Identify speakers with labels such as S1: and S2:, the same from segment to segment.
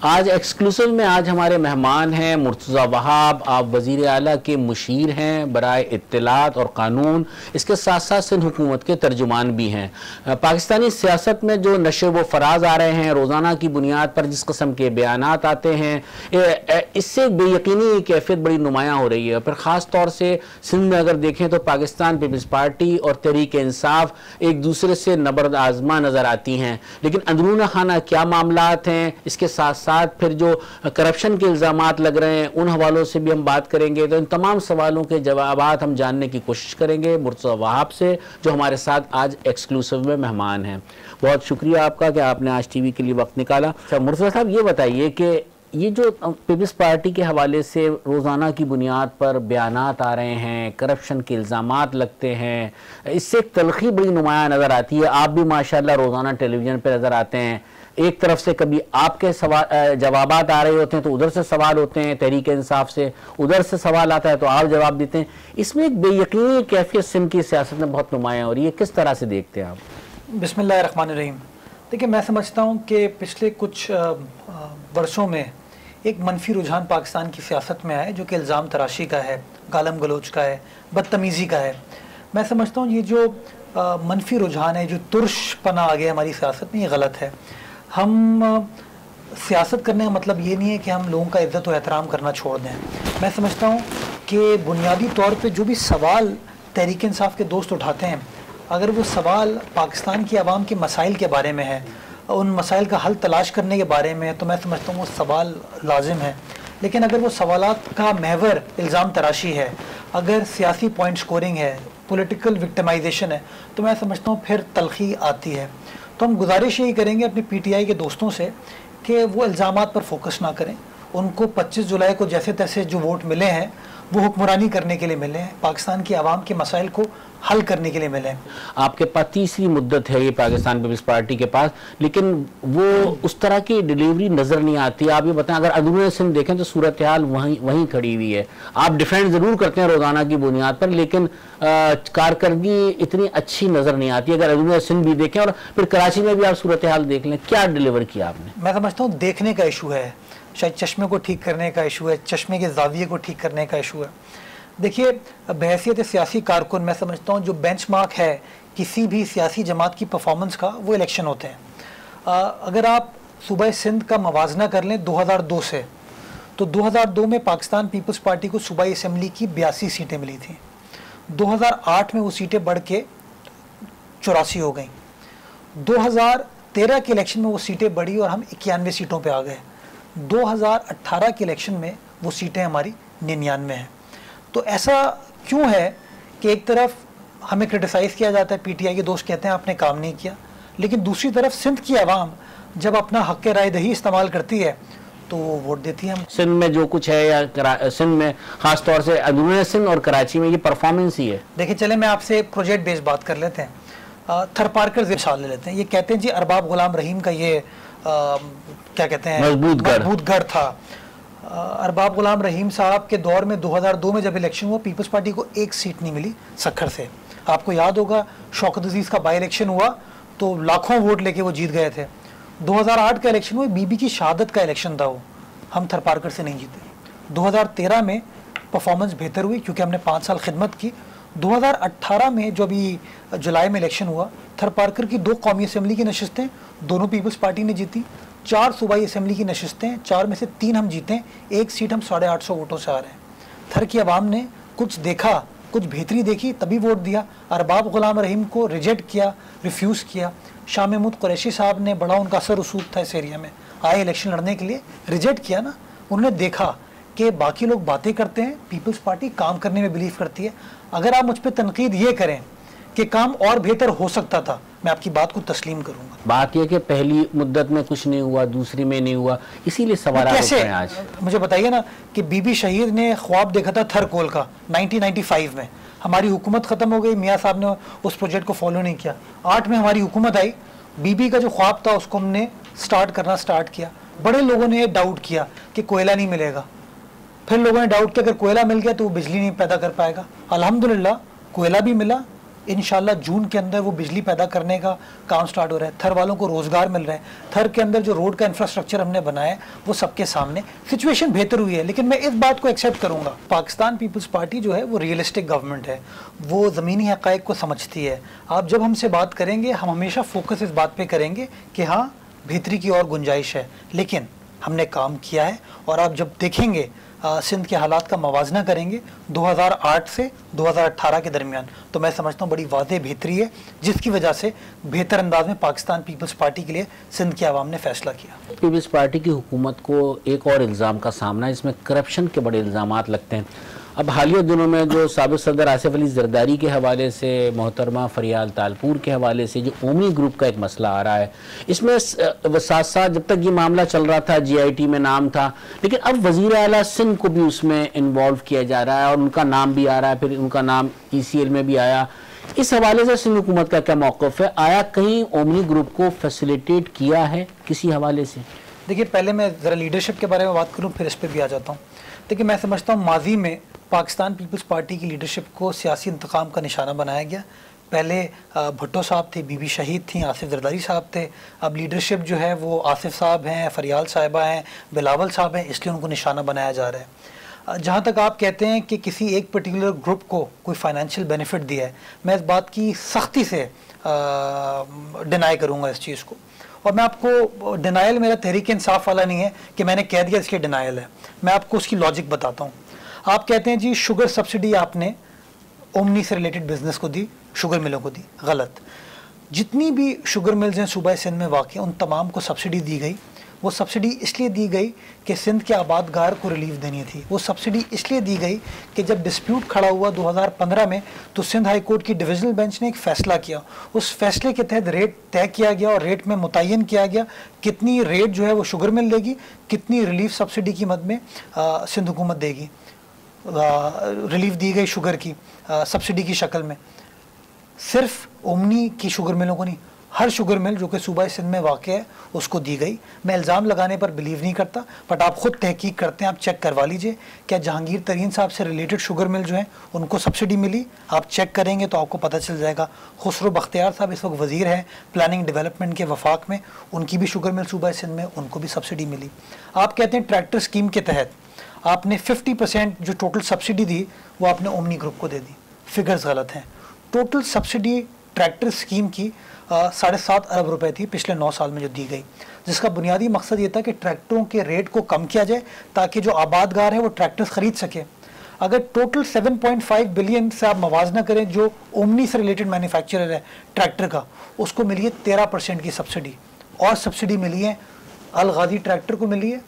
S1: आज एक्सक्लूसिव में आज हमारे मेहमान हैं मुर्तज़ा वहाब। आप वज़ीर आला के मुशीर हैं बराए इत्तलात और कानून, इसके साथ साथ सिंध हुकूमत के तर्जुमान भी हैं। पाकिस्तानी सियासत में जो नशे व फराज आ रहे हैं, रोज़ाना की बुनियाद पर जिस कस्म के बयानात आते हैं, इससे बेयकीनी कैफियत बड़ी नुमायाँ हो रही है। फिर ख़ास तौर से सिंध में अगर देखें तो पाकिस्तान पीपल्स पार्टी और तहरीक इंसाफ एक दूसरे से नबर्द आजमा नज़र आती हैं, लेकिन अंदरून खाना क्या मामलात हैं, इसके साथ साथ फिर जो करप्शन के इल्ज़ामात लग रहे हैं उन हवालों से भी हम बात करेंगे। तो इन तमाम सवालों के जवाबात हम जानने की कोशिश करेंगे मुर्तज़ा वहाब से, जो हमारे साथ आज एक्सक्लूसिव में मेहमान हैं। बहुत शुक्रिया आपका कि आपने आज टीवी के लिए वक्त निकाला। अच्छा मुर्तज़ा साहब, ये बताइए कि ये जो पीपल्स पार्टी के हवाले से रोज़ाना की बुनियाद पर बयानात आ रहे हैं, करप्शन के इल्ज़ामात लगते हैं, इससे एक तलखी बड़ी नुमायाँ नज़र आती है। आप भी माशाल्लाह रोज़ाना टेलीविज़न पर नज़र आते हैं, एक तरफ से कभी आपके सवाल जवाबात आ रहे होते हैं तो उधर से सवाल होते हैं, तहरीक इंसाफ से उधर से सवाल आता है तो आप जवाब देते हैं। इसमें एक बेयकीनी कैफियत सिंध की सियासत में बहुत नुमायाँ हो रही है, किस तरह से देखते हैं आप?
S2: बिस्मिल्लाहिर्रहमानिर्रहीम। देखिए, मैं समझता हूँ कि पिछले कुछ वर्षों में एक मनफी रुझान पाकिस्तान की सियासत में आया है, जो कि इल्ज़ाम तराशी का है, गालम गलोच का है, बदतमीज़ी का है। मैं समझता हूँ ये जो मनफी रुझान है, जो तुर्शपना आ गया हमारी सियासत में, ये गलत है। हम सियासत करने का मतलब ये नहीं है कि हम लोगों का इज़्ज़त और एहतराम करना छोड़ दें। मैं समझता हूँ कि बुनियादी तौर पे जो भी सवाल तहरीक इंसाफ के दोस्त उठाते हैं, अगर वो सवाल पाकिस्तान की आवाम के मसाइल के बारे में है, उन मसाइल का हल तलाश करने के बारे में है, तो मैं समझता हूँ वो सवाल लाजिम है। लेकिन अगर वो सवालात का महवर इल्ज़ाम तराशी है, अगर सियासी पॉइंट स्कोरिंग है, पॉलिटिकल विक्टिमाइजेशन है, तो मैं समझता हूँ फिर तलखी आती है। तो हम गुजारिश यही करेंगे अपने पीटीआई के दोस्तों से कि वो इल्ज़ामात पर फोकस ना करें। उनको 25 जुलाई को जैसे तैसे जो वोट मिले हैं वो हुक्मरानी करने के लिए मिले हैं, पाकिस्तान की आवाम के मसाइल को हल करने के लिए मिले हैं।
S1: आपके पास तीसरी मुद्दत है ये पाकिस्तान पीपल्स पार्टी के पास, लेकिन वो उस तरह की डिलीवरी नज़र नहीं आती। आप ये बताएं, अगर अंदरूनी सिंध देखें तो सूरत हाल वहीं खड़ी हुई है। आप डिफेंड ज़रूर करते हैं रोज़ाना की बुनियाद पर, लेकिन कारकर्दगी इतनी अच्छी नज़र नहीं आती। अगर अंदरूनी सिंध भी देखें और फिर कराची में भी आप सूरत हाल देख लें, क्या डिलीवर किया आपने?
S2: मैं समझता हूँ देखने का इशू है, शायद चश्मे को ठीक करने का इशू है, चश्मे के जाविये को ठीक करने का इशू है। देखिए, बहैसियत सियासी कारकुन मैं समझता हूँ जो बेंचमार्क है किसी भी सियासी जमात की परफॉर्मेंस का, वो इलेक्शन होते हैं। अगर आप सूबा सिंध का मवाजना कर लें 2002 से, तो 2002 में पाकिस्तान पीपल्स पार्टी को सूबाई असम्बली की 82 सीटें मिली थी। 2008 में वो सीटें बढ़ के 84 हो गई। 2013 के इलेक्शन में वो सीटें बढ़ी और हम 91 सीटों पे आ गए। 2018 के इलेक्शन में वो सीटें हमारी 99 हैं। तो ऐसा क्यों है कि एक तरफ हमें क्रिटिसाइज़ किया जाता है, पीटीआई के दोस्त कहते हैं आपने काम नहीं किया, लेकिन दूसरी तरफ सिंध की आवाम जब अपना हक़ राय दही इस्तेमाल करती है तो वो वोट देती है।
S1: सिंध में जो कुछ है या सिंध में ख़ास तौर से अंदरूनी सिंध और कराची में ये परफॉर्मेंस ही है।
S2: देखिए, चले मैं आपसे एक प्रोजेक्ट बेस्ड बात कर लेते हैं। थरपारकर मिसाल ले लेते हैं। ये कहते हैं जी अरबाब गुलाम रहीम का ये क्या कहते हैं मजबूत घर था। अरबाब गुलाम रहीम साहब के दौर में 2002 में जब इलेक्शन हुआ, पीपल्स पार्टी को एक सीट नहीं मिली सक्खर से। आपको याद होगा शौकत अजीज़ का बाई इलेक्शन हुआ तो लाखों वोट लेके वो जीत गए थे। 2008 का इलेक्शन हुआ, बीबी की शहादत का इलेक्शन था वो, हम थरपारकर से नहीं जीते। 2013 में परफॉर्मेंस बेहतर हुई क्योंकि हमने 5 साल खिदमत की। 2018 में जो अभी जुलाई में इलेक्शन हुआ, थरपारकर की 2 कौमी असम्बली की नशस्तें दोनों पीपल्स पार्टी ने जीती। 4 सूबाई असम्बली की नशस्तें, 4 में से 3 हम जीते, 1 सीट हम 850 वोटों से आ रहे हैं। थर की आवाम ने कुछ देखा, कुछ बेहतरी देखी, तभी वोट दिया। अरबाब गुलाम रहीम को रिजेक्ट किया, रिफ्यूज़ किया। शाह महमूद कुरैशी साहब ने, बड़ा उनका असर रसूख था इस एरिया में, आए इलेक्शन लड़ने के लिए, रिजेक्ट किया ना। उन्होंने देखा कि बाकी लोग बातें करते हैं, पीपल्स पार्टी काम करने में बिलीव करती है। अगर आप मुझ पर तनकीद ये करें कि काम और बेहतर हो सकता था, मैं आपकी बात को तस्लीम करूंगा।
S1: बात यह कि पहली मुद्दत में कुछ नहीं हुआ, दूसरी में नहीं हुआ, इसीलिए सवाल
S2: कैसे
S1: हैं आज।
S2: मुझे बताइए ना कि बीबी शहीद ने ख्वाब देखा था थरकोल का 1995 में, हमारी हुकूमत ख़त्म हो गई, मियाँ साहब ने उस प्रोजेक्ट को फॉलो नहीं किया। 8 में हमारी हुकूमत आई, बीबी का जो ख्वाब था उसको हमने स्टार्ट किया। बड़े लोगों ने डाउट किया कि कोयला नहीं मिलेगा, फिर लोगों ने डाउट किया अगर कोयला मिल गया तो वो बिजली नहीं पैदा कर पाएगा। अल्हम्दुलिल्लाह कोयला भी मिला, इंशाल्लाह जून के अंदर वो बिजली पैदा करने का काम स्टार्ट हो रहा है, थर वालों को रोज़गार मिल रहा है, थर के अंदर जो रोड का इंफ्रास्ट्रक्चर हमने बनाया है वो सबके सामने, सिचुएशन बेहतर हुई है। लेकिन मैं इस बात को एक्सेप्ट करूँगा, पाकिस्तान पीपल्स पार्टी जो है वो रियलिस्टिक गवर्नमेंट है, वो ज़मीनी हक़ाइक़ को समझती है। आप जब हमसे बात करेंगे हम हमेशा फोकस इस बात पर करेंगे कि हाँ बेहतरी की और गुंजाइश है, लेकिन हमने काम किया है। और आप जब देखेंगे सिंध के हालात का मवाजना करेंगे 2008 से 2018 के दरमियान, तो मैं समझता हूँ बड़ी वाज़ेह बेहतरी है, जिसकी वजह से बेहतर अंदाज में पाकिस्तान पीपल्स पार्टी के लिए सिंध की आवाम ने फैसला किया।
S1: पीपल्स पार्टी की हुकूमत को एक और इल्ज़ाम का सामना है, इसमें करप्शन के बड़े इल्ज़ामात लगते हैं। अब हालिया दिनों में जो साबिक़ सदर आसिफ अली ज़रदारी के हवाले से, मोहतरमा फरियाल तालपुर के हवाले से जो ओमी ग्रुप का एक मसला आ रहा है, इसमें साथ साथ जब तक ये मामला चल रहा था GIT में नाम था, लेकिन अब वज़ीर आला सिंध को भी उसमें इन्वॉल्व किया जा रहा है और उनका नाम भी आ रहा है, फिर उनका नाम ECL में भी आया। इस हवाले से सिंध हुकूमत का क्या मौक़िफ़ है? आया कहीं ओमनी ग्रुप को फैसिलिटेट किया है किसी हवाले से?
S2: देखिए, पहले मैं ज़रा लीडरशिप के बारे में बात करूँ, फिर इस पर भी आ जाता हूँ। देखिए, मैं समझता हूँ माजी में पाकिस्तान पीपल्स पार्टी की लीडरशिप को सियासी इंतकाम का निशाना बनाया गया। पहले भुट्टो साहब थे, बीबी शहीद थी, आसिफ ज़रदारी साहब थे। अब लीडरशिप जो है वो आसिफ साहब हैं, फरियाल साहिबा हैं, बिलावल साहब हैं, इसलिए उनको निशाना बनाया जा रहा है। जहाँ तक आप कहते हैं कि किसी एक पर्टिकुलर ग्रुप को कोई फाइनेंशियल बेनिफिट दिया है, मैं इस बात की सख्ती से डिनाई करूँगा इस चीज़ को। और मैं आपको, डिनाइल मेरा तहरीक इंसाफ वाला नहीं है कि मैंने कह दिया इसलिए डिनाइल है, मैं आपको उसकी लॉजिक बताता हूँ। आप कहते हैं जी शुगर सब्सिडी आपने ओमनी से रिलेटेड बिजनेस को दी, शुगर मिलों को दी, गलत। जितनी भी शुगर मिल्स हैं सूबा सिंध में वाक़, उन तमाम को सब्सिडी दी गई। वो सब्सिडी इसलिए दी गई कि सिंध के आबादगार को रिलीफ देनी थी। वो सब्सिडी इसलिए दी गई कि जब डिस्प्यूट खड़ा हुआ 2015 में, तो सिंध हाई कोर्ट की डिविजनल बेंच ने एक फ़ैसला किया। उस फैसले के तहत रेट तय किया गया और रेट में मुतय्यन किया गया कितनी रेट जो है वो शुगर मिल देगी, कितनी रिलीफ सब्सिडी की मद में सिंध हुकूमत देगी। रिलीफ दी गई शुगर की सब्सिडी की शक्ल में, सिर्फ ओमनी की शुगर मिलों को नहीं, हर शुगर मिल जो कि सूबा सिंध में वाक़ है उसको दी गई। मैं इल्ज़ाम लगाने पर बिलीव नहीं करता, बट आप ख़ुद तहकीक करते हैं, आप चेक करवा लीजिए क्या जहांगीर तरीन साहब से रिलेटेड शुगर मिल जो हैं उनको सब्सिडी मिली। आप चेक करेंगे तो आपको पता चल जाएगा। खुसरो बख्तियार साहब इस वक्त वज़ीर हैं प्लानिंग डेवलपमेंट के वफाक में, उनकी भी शुगर मिल सूबा सिंध में, उनको भी सब्सिडी मिली। आप कहते हैं ट्रैक्टर स्कीम के तहत आपने 50% जो टोटल सब्सिडी दी वो आपने ओमनी ग्रुप को दे दी, फिगर्स गलत हैं। टोटल सब्सिडी ट्रैक्टर स्कीम की 7.5 अरब रुपए थी पिछले 9 साल में जो दी गई, जिसका बुनियादी मकसद ये था कि ट्रैक्टरों के रेट को कम किया जाए ताकि जो आबादगार है वो ट्रैक्टर्स ख़रीद सके। अगर टोटल 7.5 बिलियन से आप मवाजना करें जो ओमनी से रिलेटेड मैन्युफैक्चरर है ट्रैक्टर का, उसको मिली है 13% की सब्सिडी। और सब्सिडी मिली है अल गाजी ट्रैक्टर को मिली है,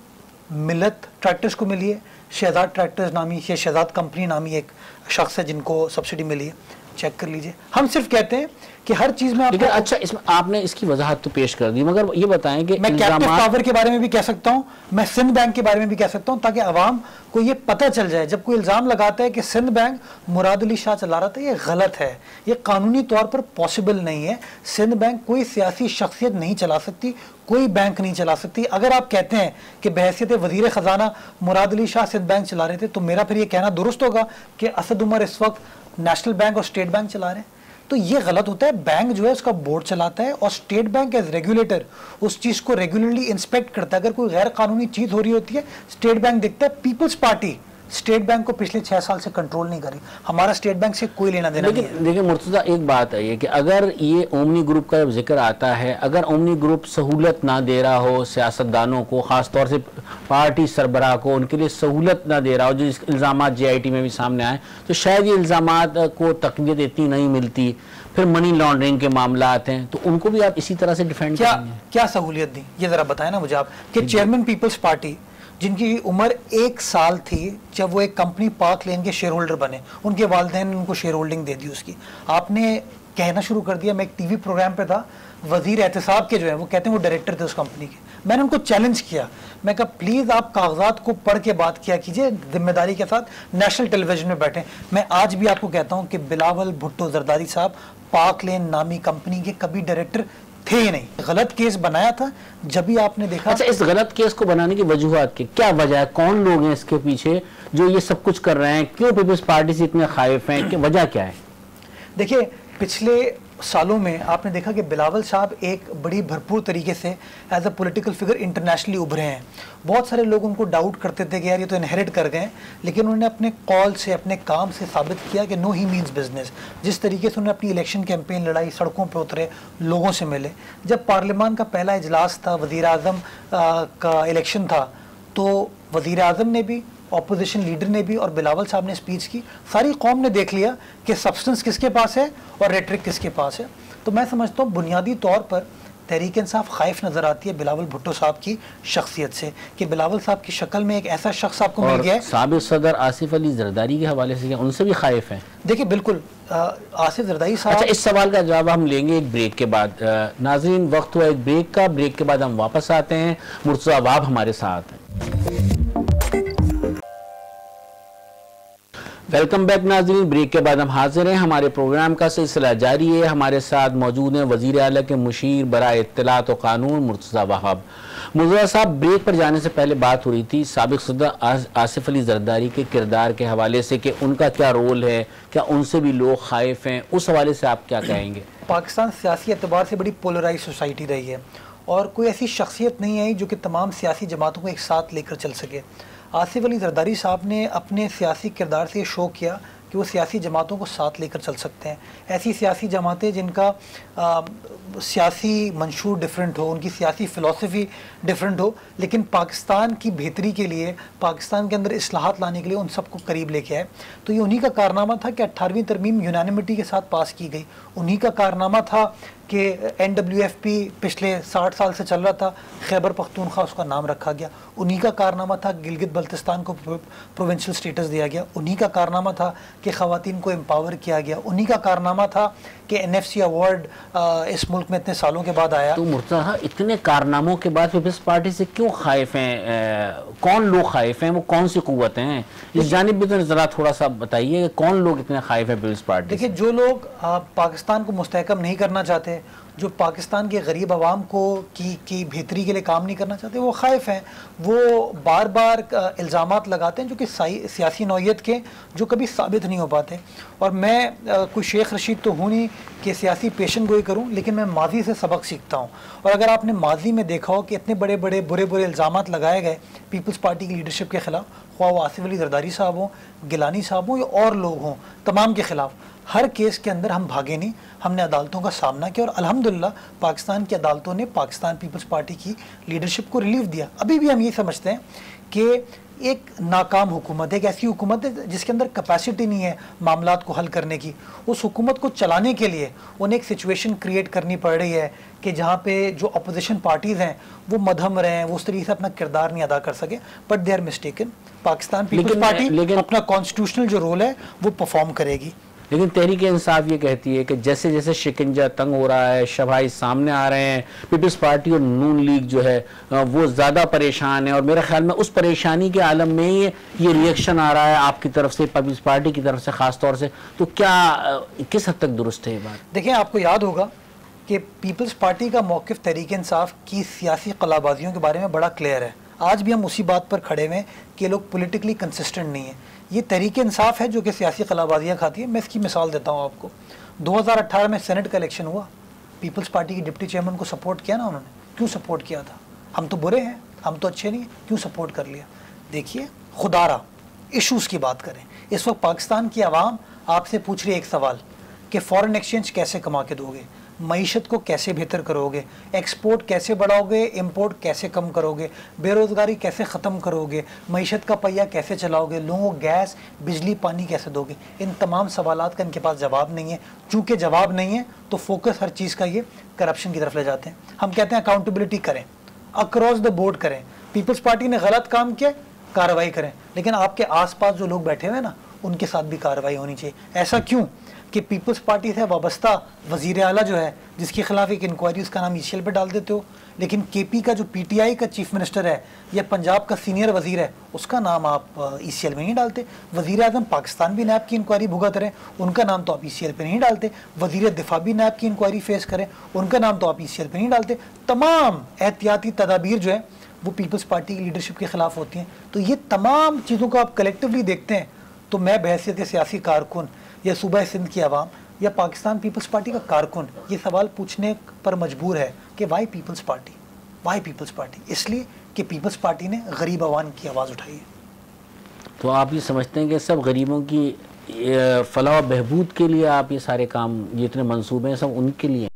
S2: मिलत ट्रैक्टर्स को मिली है, शहजाद ट्रैक्टर्स नामी या शहजाद कंपनी नामी एक शख्स है जिनको सब्सिडी मिली है, चेक कर लीजिए। हम सिर्फ कहते हैं कि हर चीज में आपको,
S1: अच्छा इसमें आपने इसकी वजाहत तो पेश कर दी, मगर ये बताएं कि
S2: मैं कैप्टिव पावर के बारे में भी कह सकता हूँ, मैं सिंध बैंक के बारे में भी कह सकता हूँ, ताकि आवाम को ये पता चल जाए जब कोई इल्ज़ाम लगाता है कि सिंध बैंक मुराद अली शाह चला रहा था, ये गलत है, ये कानूनी तौर पर पॉसिबल नहीं है। सिंध बैंक कोई सियासी शख्सियत नहीं चला सकती, कोई बैंक नहीं चला सकती। अगर आप कहते हैं कि बहैसियत वज़ीर ख़जाना मुराद अली शाह सिंध बैंक चला रहे थे, तो मेरा फिर ये कहना दुरुस्त होगा कि असद उमर इस वक्त नेशनल बैंक और स्टेट बैंक चला रहे हैं, तो ये गलत होता है। बैंक जो है उसका बोर्ड चलाता है और स्टेट बैंक एज रेगुलेटर उस चीज़ को रेगुलरली इंस्पेक्ट करता है। अगर कोई गैर कानूनी चीज़ हो रही होती है स्टेट बैंक देखता है। पीपल्स पार्टी स्टेट बैंक को पिछले 6 साल से कंट्रोल नहीं करी, हमारा स्टेट बैंक से कोई लेना देना नहीं है।
S1: देखिए मुर्तज़ा, एक बात है कि अगर ये ओमनी ग्रुप का जिक्र आता है, अगर ओमनी ग्रुप सहूलत ना दे रहा हो सियासतदानों को, ख़ास तौर से पार्टी सरबराह को, उनके लिए सहूलत ना दे रहा हो, जो इल्ज़ाम JIT में भी सामने आए, तो शायद ये इल्ज़ाम को तक़वियत इतनी नहीं मिलती। फिर मनी लॉन्ड्रिंग के मामला आते हैं, तो उनको भी आप इसी तरह से डिफेंड करेंगे?
S2: क्या सहूलियत दी ये ज़रा बताएं ना मुझे आप, कि चेयरमैन पीपल्स पार्टी जिनकी उम्र 1 साल थी जब वो एक कंपनी पार्क लेन के शेयर होल्डर बने, उनके वालिदैन ने उनको शेयर होल्डिंग दे दी उसकी, आपने कहना शुरू कर दिया। मैं एक TV प्रोग्राम पे था, वजीर एहतसाब के जो है वो कहते हैं वो डायरेक्टर थे उस कंपनी के, मैंने उनको चैलेंज किया, मैं कहा प्लीज़ आप कागजात को पढ़ के बात किया कीजिए जिम्मेदारी के साथ, नेशनल टेलीविजन में बैठे। मैं आज भी आपको कहता हूँ कि बिलावल भुट्टो जरदारी साहब पार्क लेन नामी कंपनी के कभी डायरेक्टर थे ही नहीं, गलत केस बनाया था जब भी आपने देखा।
S1: अच्छा, इस गलत केस को बनाने की वजूहत की क्या वजह है? कौन लोग हैं इसके पीछे जो ये सब कुछ कर रहे हैं? क्यों पीपल्स पार्टी से इतने खाइफ हैं? कि वजह क्या है?
S2: देखिए, पिछले सालों में आपने देखा कि बिलावल साहब एक बड़ी भरपूर तरीके से as a political figure internationally उभरे हैं। बहुत सारे लोग उनको डाउट करते थे कि यार ये तो इनहेरिट कर गए, लेकिन उन्होंने अपने कॉल से, अपने काम से साबित किया कि नो ही मीन्स बिजनेस। जिस तरीके से उन्होंने अपनी इलेक्शन कैंपेन लड़ाई, सड़कों पर उतरे, लोगों से मिले। जब पार्लियामान का पहला इजलास था, वज़ीर आज़म का इलेक्शन था, तो वज़ीर आज़म ने भी, ऑपोजिशन लीडर ने भी और बिलावल साहब ने स्पीच की। सारी कौम ने देख लिया कि सब्सटेंस किसके पास है और रेटरिक किसके पास है। तो मैं समझता हूँ बुनियादी तौर पर तहरीक इंसाफ खाइफ नज़र आती है बिलावल भुट्टो साहब की शख्सियत से, कि बिलावल साहब की शक्ल में एक ऐसा शख्स आपको मिल गया है।
S1: साबिक़ सदर आसिफ अली जरदारी के हवाले से उनसे भी खाइफ हैं।
S2: देखिए बिल्कुल आसिफ जरदारी साहब।
S1: अच्छा, इस सवाल का जवाब हम लेंगे एक ब्रेक के बाद। नाज़रीन, वक्त हुआ एक ब्रेक का। ब्रेक के बाद हम वापस आते हैं। मुर्तज़ा वहाब हमारे साथ हैं। वेलकम बैक नाज़रीन। ब्रेक के बाद हम हाजिर हैं। हमारे प्रोग्राम का सिलसिला जारी है। हमारे साथ मौजूद हैं वज़ीर आला के मुशीर बराए इत्तलात और कानून मुर्तज़ा वहाब। मुर्तज़ा साहब, ब्रेक पर जाने से पहले बात हो रही थी साबिक़ सदर आसिफ अली जरदारी के किरदार के हवाले से कि उनका क्या रोल है, क्या उनसे भी लोग खाइफ हैं, उस हवाले से आप क्या कहेंगे?
S2: पाकिस्तान सियासी एतबार से बड़ी पोलराइज सोसाइटी रही है और कोई ऐसी शख्सियत नहीं आई जो कि तमाम सियासी जमातों को एक साथ लेकर चल सके। आसिफ अली जरदारी साहब ने अपने सियासी किरदार से शो किया कि वो सियासी जमातों को साथ लेकर चल सकते हैं। ऐसी सियासी जमातें जिनका सियासी मंशूर डिफरेंट हो, उनकी सियासी फ़िलासफ़ी डिफरेंट हो, लेकिन पाकिस्तान की बेहतरी के लिए, पाकिस्तान के अंदर इस्लाहात लाने के लिए उन सबको करीब लेके आए। तो ये उन्हीं का कारनामा था कि 18वीं तरमीम यूनानिमिटी के साथ पास की गई। उन्हीं का कारनामा था कि NWFP पिछले 60 साल से चल रहा था, खैबर पख्तूनख्वा उसका नाम रखा गया। उन्हीं का कारनामा था गिलगित बल्तिस्तान को प्रोविंशियल स्टेटस दिया गया। उन्हीं का कारनामा था कि ख़वातीन को एम्पावर किया गया। उन्हीं का कारनामा था कि NFC अवार्ड इस मुल्क में इतने सालों के बाद आया।
S1: तो मुर्तज़ा, इतने कारनामों के बाद पीपल्स पार्टी से क्यों खाइफ हैं? कौन लोग खाइफ हैं? वो कौन सी कुव्वतें हैं? इस जानिब भी तो ज़रा थोड़ा सा बताइए, कौन लोग इतने खाइफ हैं पीपल्स पार्टी?
S2: देखिए, जो लोग पाकिस्तान को मुस्तहकम नहीं करना चाहते, जो पाकिस्तान के गरीब आवाम को की बेहतरी के लिए काम नहीं करना चाहते, वो खाइफ हैं। वो बार बार इल्ज़ामात लगाते हैं जो कि सियासी नौइयत के, जो कभी साबित नहीं हो पाते। और मैं कोई शेख रशीद तो हूँ नहीं कि सियासी पेशन गोई करूँ, लेकिन मैं माजी से सबक सीखता हूँ। और अगर आपने माजी में देखा हो कि इतने बड़े बड़े बुरे बुरे इल्ज़ामात लगाए गए पीपल्स पार्टी की लीडरशिप के ख़िलाफ़, ख्वाह वो आसिफ अली जरदारी साहब हों, गिलानी साहब हों या और लोग हों, तमाम के ख़िलाफ़, हर केस के अंदर हम भागे नहीं, हमने अदालतों का सामना किया। और अल्हम्दुलिल्लाह पाकिस्तान की अदालतों ने पाकिस्तान पीपल्स पार्टी की लीडरशिप को रिलीफ दिया। अभी भी हम ये समझते हैं कि एक नाकाम हुकूमत है, एक ऐसी हुकूमत है जिसके अंदर कैपेसिटी नहीं है मामलात को हल करने की। उस हुकूमत को चलाने के लिए उन्हें एक सिचुएशन क्रिएट करनी पड़ रही है कि जहाँ पे जो अपोजिशन पार्टीज़ हैं वो मध्यम रहे हैं, वो उस तरीके से अपना किरदार नहीं अदा कर सके। But they are mistaken. Pakistan Peoples Party अपना कॉन्स्टिट्यूशनल जो रोल है वो परफॉर्म करेगी।
S1: लेकिन तहरीक इंसाफ ये कहती है कि जैसे जैसे शिकंजा तंग हो रहा है, शवाहिद सामने आ रहे हैं, पीपल्स पार्टी और नून लीग जो है वो ज़्यादा परेशान है। और मेरे ख्याल में उस परेशानी के आलम में ही ये रिएक्शन आ रहा है आपकी तरफ से, पीपल्स पार्टी की तरफ से ख़ास तौर से। तो क्या किस हद तक दुरुस्त है ये बात?
S2: देखिए, आपको याद होगा कि पीपल्स पार्टी का मौक़िफ़ तहरीक इंसाफ की सियासी कलाबाजियों के बारे में बड़ा क्लियर है। आज भी हम उसी बात पर खड़े हुए हैं कि लोग पॉलिटिकली कंसिस्टेंट नहीं है। ये तहरीक इंसाफ है जो कि सियासी कलाबाजियाँ खाती है। मैं इसकी मिसाल देता हूँ आपको। 2018 में सेनेट का इलेक्शन हुआ, पीपल्स पार्टी की डिप्टी चेयरमैन को सपोर्ट किया ना उन्होंने। क्यों सपोर्ट किया था? हम तो बुरे हैं, हम तो अच्छे नहीं हैं, क्यों सपोर्ट कर लिया? देखिए, खुदारा इशूज़ की बात करें, इस वक्त पाकिस्तान की आवाम आपसे पूछ रही है एक सवाल कि फ़ॉरेन एक्सचेंज कैसे कमा के दोगे, मईशत को कैसे बेहतर करोगे, एक्सपोर्ट कैसे बढ़ाओगे, इंपोर्ट कैसे कम करोगे, बेरोज़गारी कैसे ख़त्म करोगे, मईशत का पहिया कैसे चलाओगे, लोगों को गैस, बिजली, पानी कैसे दोगे। इन तमाम सवालात का इनके पास जवाब नहीं है। चूँकि जवाब नहीं है तो फोकस हर चीज़ का ये करप्शन की तरफ ले जाते हैं। हम कहते हैं अकाउंटेबिलिटी करें, अक्रॉस द बोर्ड करें। पीपल्स पार्टी ने गलत काम किया, कार्रवाई करें, लेकिन आपके आसपास जो लोग बैठे हुए हैं ना, उनके साथ भी कार्रवाई होनी चाहिए। ऐसा क्यों कि पीपल्स पार्टी से वाबस्ता वज़ीर आला जो है, जिसके खिलाफ एक इंक्वायरी, उसका नाम ECL पे डाल देते हो, लेकिन KP का जो PTI का चीफ मिनिस्टर है या पंजाब का सीनियर वज़ीर है, उसका नाम आप ECL में नहीं डालते। वज़ीर आज़म पाकिस्तान भी नैब की इंक्वायरी भुगत रहे, उनका नाम तो आप ECL पे नहीं डालते। वज़ीर दिफा भी नैब की इंक्वायरी फेस करें, उनका नाम तो आप ECL पे नहीं डालते। तमाम एहतियाती तदाबीर जो है वो पीपल्स पार्टी की लीडरशिप के ख़िलाफ़ होती हैं। तो ये तमाम चीज़ों को आप कलेक्टिवली देखते हैं तो मैं बहैसियत सियासी कारकुन या सूबा सिंध की आवाम या पाकिस्तान पीपल्स पार्टी का कारकुन ये सवाल पूछने पर मजबूर है कि वाई पीपल्स पार्टी, वाई पीपल्स पार्टी? इसलिए कि पीपल्स पार्टी ने गरीब आवाम की आवाज़ उठाई है।
S1: तो आप ये समझते हैं कि सब गरीबों की फलाह और बहबूद के लिए आप ये सारे काम, जितने मंसूबे हैं सब उनके लिए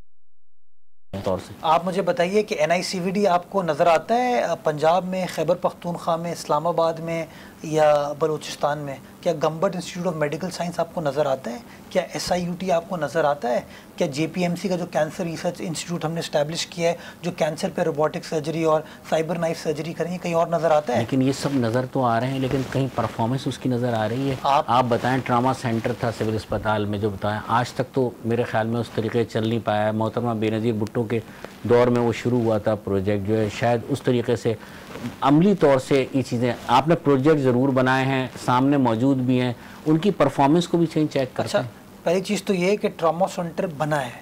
S1: तौर से?
S2: आप मुझे बताइए कि NICVD आपको नज़र आता है पंजाब में, खैबर पख्तूनख्वा में, इस्लामाबाद में या बलूचिस्तान में? क्या गम्बट इंस्टीट्यूट ऑफ मेडिकल साइंस आपको नज़र आता है? क्या SIUT आपको नज़र आता है? क्या JPMC का जो कैंसर रिसर्च इंस्टीट्यूट हमने इस्टेब्लिश किया है, जो कैंसर पे रोबोटिक सर्जरी और साइबर नाइफ सर्जरी करेंगे, कहीं और नज़र आता है?
S1: लेकिन ये सब नज़र तो आ रहे हैं, लेकिन कहीं परफॉर्मेंस उसकी नज़र आ रही है? आप बताएं, ट्रामा सेंटर था सिविल अस्पताल में जो बताया, आज तक तो मेरे ख्याल में उस तरीके चल नहीं पाया है। मोहतरमा बेनज़ीर भुट्टो के दौर में वो शुरू हुआ था प्रोजेक्ट, जो है शायद उस तरीके से अमली तौर से ये चीज़ें आपने प्रोजेक्ट ज़रूर बनाए हैं, सामने मौजूद भी हैं, उनकी परफॉर्मेंस को भी चेक करते हैं।
S2: पहली चीज़ तो ये है कि ट्रामा सेंटर बना है,